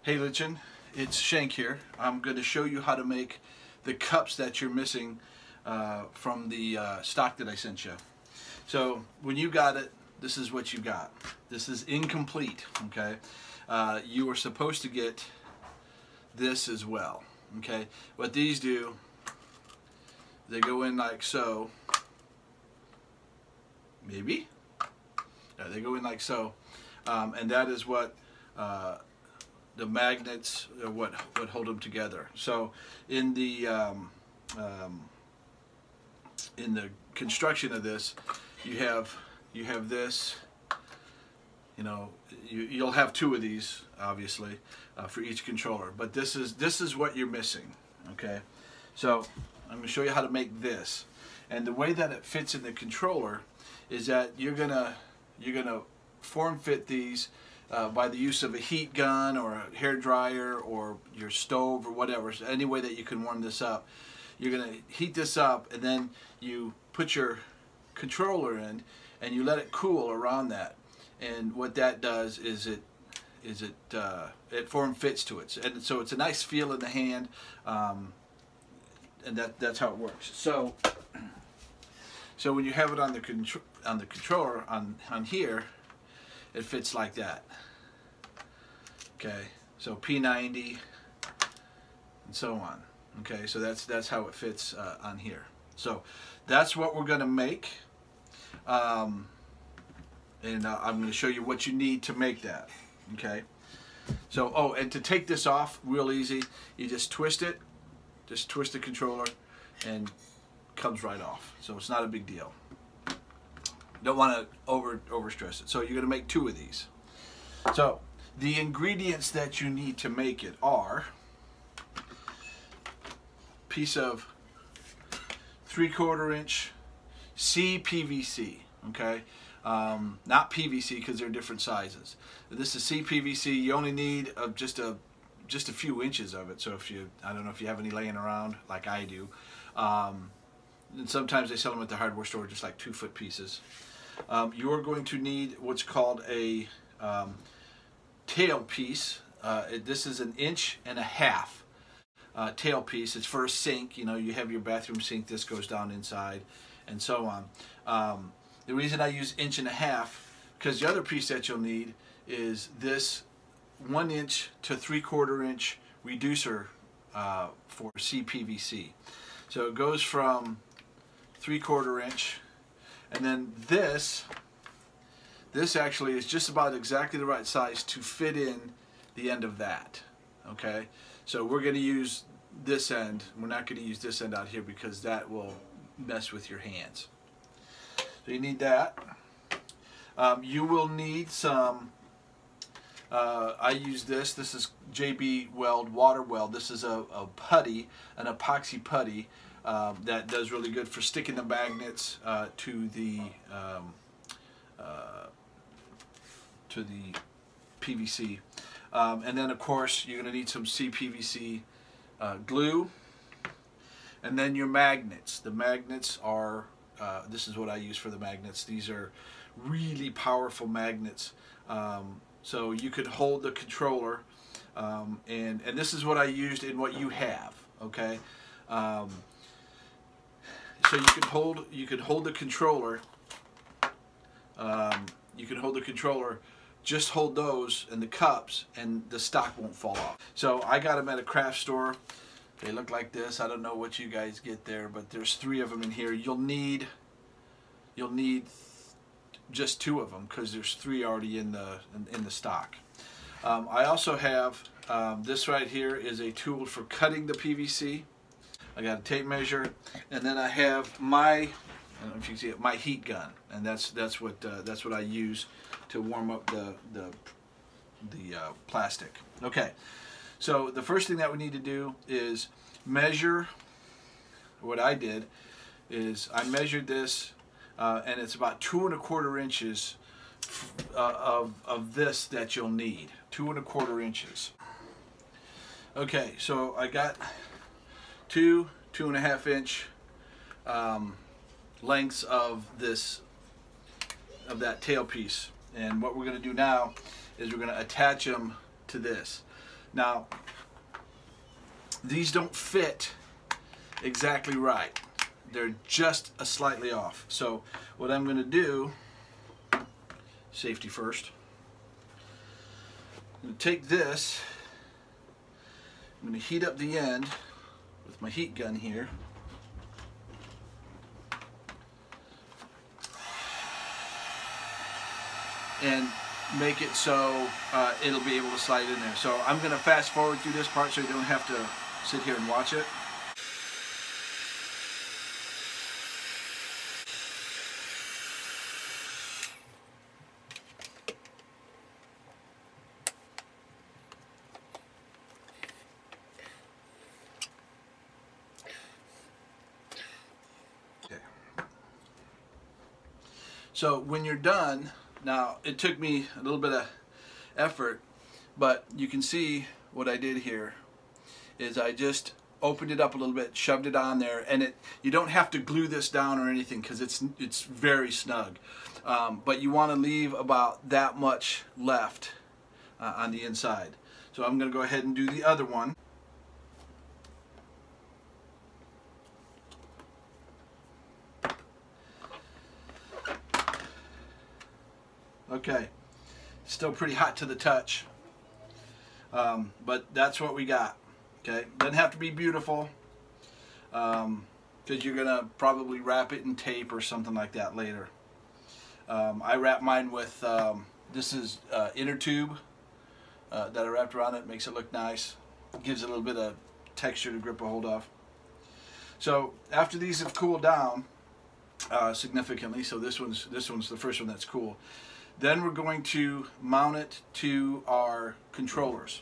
Hey Lichen, it's Shank here. I'm going to show you how to make the cups that you're missing from the stock that I sent you. So when you got it, this is what you got. This is incomplete, okay? You were supposed to get this as well, okay? What these do, they go in like so. Maybe? Yeah, they go in like so. And that is what the magnets are what hold them together. So in the construction of this, you have this. You know, you'll have two of these obviously for each controller, but this is what you're missing. Okay, so I'm going to show you how to make this, and the way that it fits in the controller is that you're gonna form fit these by the use of a heat gun or a hair dryer or your stove or whatever. So any way that you can warm this up, you're gonna heat this up, and then you put your controller in and you let it cool around that. And what that does is it form fits to it, and so it's a nice feel in the hand, and that's how it works. So when you have it on the controller on here, it fits like that. Okay, so P90 and so on. Okay, so that's how it fits on here. So that's what we're going to make, and I'm going to show you what you need to make that. Okay, so and to take this off real easy, you just twist it, just twist the controller, and it comes right off. So it's not a big deal. Don't want to over stress it. So you're going to make two of these. So the ingredients that you need to make it are a piece of 3/4 inch CPVC. Okay, not PVC because they're different sizes. This is CPVC. You only need just a few inches of it. So if I don't know if you have any laying around like I do. And sometimes they sell them at the hardware store, just like 2-foot pieces. You're going to need what's called a tail piece. This is 1.5 inches tail piece. It's for a sink. You know, you have your bathroom sink. This goes down inside, and so on. The reason I use 1.5 inches, because the other piece that you'll need is this 1 inch to 3/4 inch reducer for CPVC. So it goes from 3/4 inch, and then this actually is just about exactly the right size to fit in the end of that. Okay, so we're going to use this end. We're not going to use this end out here because that will mess with your hands. So you need that. You will need some. I use this. This is JB Weld Water Weld. This is a putty, an epoxy putty. That does really good for sticking the magnets to the PVC. And then of course you're going to need some CPVC glue, and then your magnets. The magnets are this is what I use for the magnets. These are really powerful magnets. So you could hold the controller, and this is what I used in what you have. Okay. So you could hold the controller. You can hold the controller. Just hold those and the cups, and the stock won't fall off. So I got them at a craft store. They look like this. I don't know what you guys get there, but there's 3 of them in here. You'll need just 2 of them because there's 3 already in the stock. I also have this right here is a tool for cutting the PVC. I got a tape measure, and then I have I don't know if you can see it, my heat gun, and that's what I use to warm up the plastic. Okay, so the first thing that we need to do is measure. What I did is I measured this, and it's about 2¼ inches of this that you'll need. 2¼ inches. Okay, so I got 2.5 inch lengths of that tail piece, and what we're going to do now is we're going to attach them to this. Now, these don't fit exactly right. They're just a slightly off. So what I'm going to do, safety first, I'm going to take this, I'm going to heat up the end with my heat gun here. And make it so it'll be able to slide in there. So I'm going to fast forward through this part so you don't have to sit here and watch it. Okay. So when you're done, now it took me a little bit of effort, but you can see what I did here is I just opened it up a little bit, shoved it on there, and you don't have to glue this down or anything because it's very snug. But you want to leave about that much left on the inside. So I'm going to go ahead and do the other one. Okay, still pretty hot to the touch, but that's what we got. Okay, doesn't have to be beautiful, because you're gonna probably wrap it in tape or something like that later. I wrap mine with this is inner tube that I wrapped around it. Makes it look nice. Gives it a little bit of texture to grip a hold of. So after these have cooled down significantly, so this one's the first one that's cool. Then we're going to mount it to our controllers.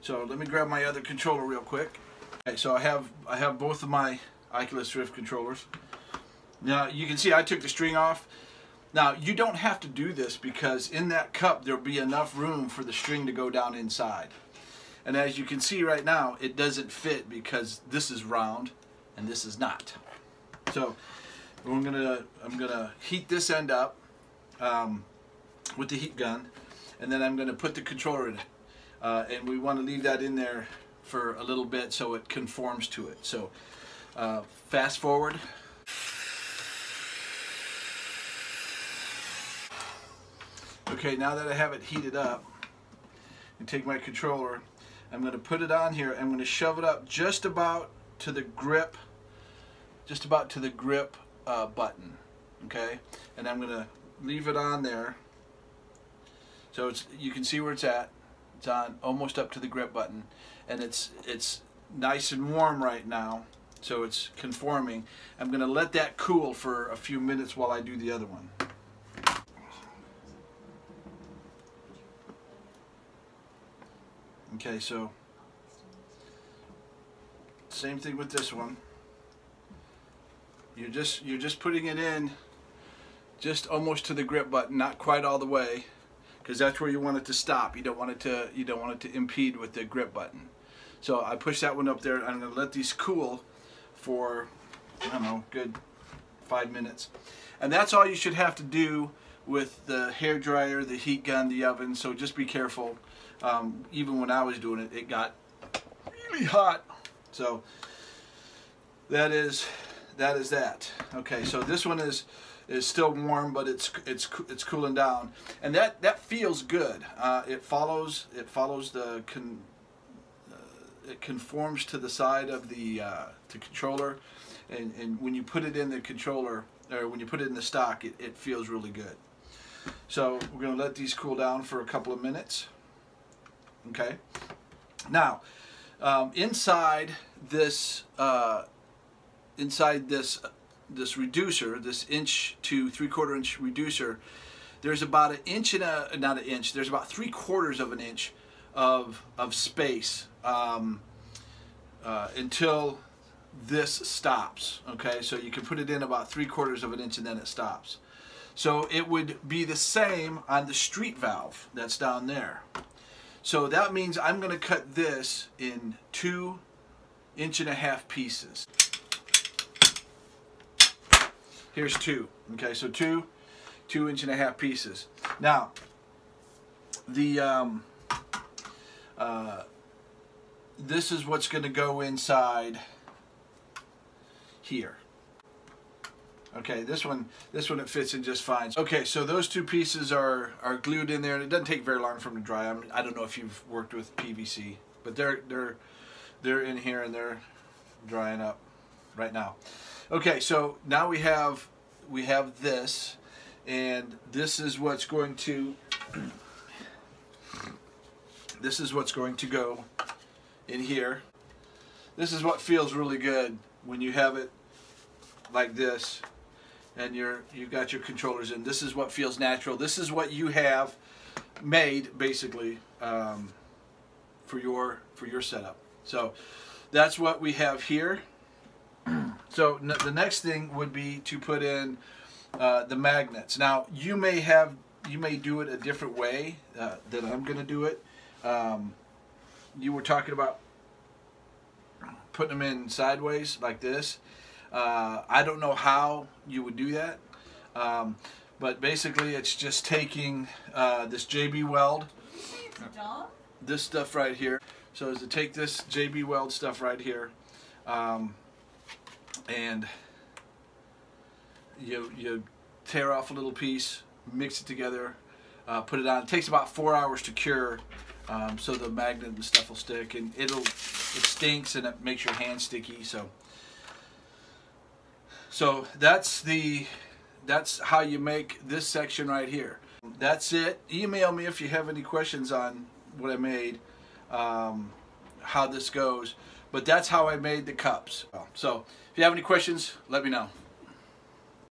So let me grab my other controller real quick. Okay, so I have both of my Oculus Rift controllers. Now you can see I took the string off. Now you don't have to do this because in that cup there'll be enough room for the string to go down inside. And as you can see right now, it doesn't fit because this is round and this is not. So I'm gonna heat this end up with the heat gun, and then I'm going to put the controller in it, and we want to leave that in there for a little bit so it conforms to it. So fast forward. Okay, now that I have it heated up, I take my controller, I'm going to put it on here, I'm going to shove it up just about to the grip button, okay, and I'm going to leave it on there. So you can see where it's at. It's on almost up to the grip button, and it's nice and warm right now, so it's conforming. I'm going to let that cool for a few minutes while I do the other one. Okay, so same thing with this one. You're just putting it in just almost to the grip button, not quite all the way, because that's where you want it to stop. You don't want it to impede with the grip button. So I push that one up there. I'm going to let these cool for, I don't know, good 5 minutes. And that's all you should have to do with the hair dryer, the heat gun, the oven. So just be careful. Even when I was doing it, it got really hot. So that is that. Okay, so this one is still warm, but it's cooling down, and that feels good. It conforms to the side of the controller, and when you put it in the controller, or when you put it in the stock, it feels really good. So we're going to let these cool down for a couple of minutes. Okay. Now inside this reducer, this 1 to 3/4 inch reducer, there's about an inch and not an inch, there's about 3/4 of an inch of space until this stops. Okay, so you can put it in about 3/4 of an inch and then it stops. So it would be the same on the street valve that's down there. So that means I'm going to cut this in 2 1.5 pieces. Here's 2. Okay, so 2 1.5 pieces. Now, the this is what's going to go inside here. Okay, this one it fits in just fine. Okay, so those two pieces are glued in there, and it doesn't take very long for them to dry. I don't know if you've worked with PVC, but they're in here and they're drying up right now. Okay, so now we have this, and this is what's going to go in here. This is what feels really good when you have it like this, and you got your controllers in. This is what feels natural. This is what you have made basically for your setup. So that's what we have here. So the next thing would be to put in the magnets. Now you may do it a different way than I'm going to do it. You were talking about putting them in sideways like this. I don't know how you would do that, but basically it's just taking this JB Weld, this stuff right here. So is to take this JB Weld stuff right here, and you tear off a little piece, mix it together, put it on. It takes about 4 hours to cure, so the magnet and stuff will stick, and it stinks and it makes your hands sticky. So that's how you make this section right here. That's it. Email me if you have any questions on what I made, how this goes. But that's how I made the cups. So if you have any questions, let me know.